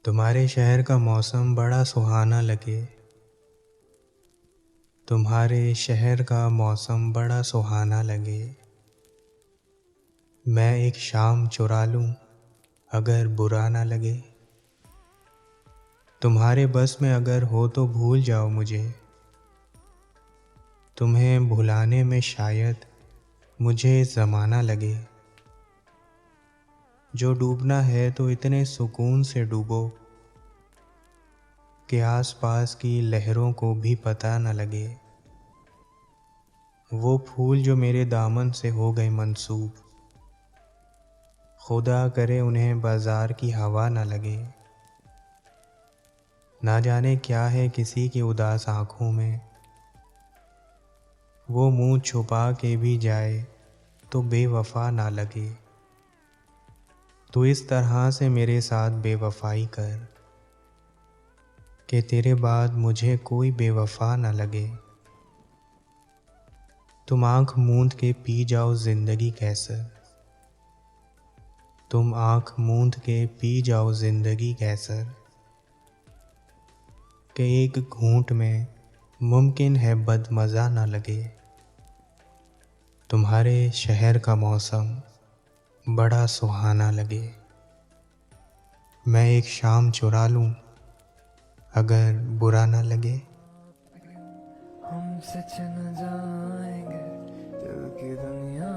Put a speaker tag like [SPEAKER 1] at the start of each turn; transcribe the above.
[SPEAKER 1] तुम्हारे शहर का मौसम बड़ा सुहाना लगे। तुम्हारे शहर का मौसम बड़ा सुहाना लगे। मैं एक शाम चुरा लूं अगर बुरा ना लगे। तुम्हारे बस में अगर हो तो भूल जाओ मुझे। तुम्हें भुलाने में शायद मुझे ज़माना लगे। जो डूबना है तो इतने सुकून से डूबो कि आसपास की लहरों को भी पता न लगे। वो फूल जो मेरे दामन से हो गए मंसूब, खुदा करे उन्हें बाजार की हवा न लगे। ना जाने क्या है किसी की उदास आँखों में, वो मुंह छुपा के भी जाए तो बेवफा ना लगे। तो इस तरह से मेरे साथ बेवफाई कर कि तेरे बाद मुझे कोई बेवफा ना लगे। तुम आँख मूंद के पी जाओ जिंदगी कैसर। तुम आँख मूंद के पी जाओ जिंदगी कैसर कि एक घूंट में मुमकिन है बदमज़ा ना लगे। तुम्हारे शहर का मौसम बड़ा सुहाना लगे। मैं एक शाम चुरा लूं अगर बुरा ना लगे।
[SPEAKER 2] हमसे छिन जाएंगे दिल की दुनिया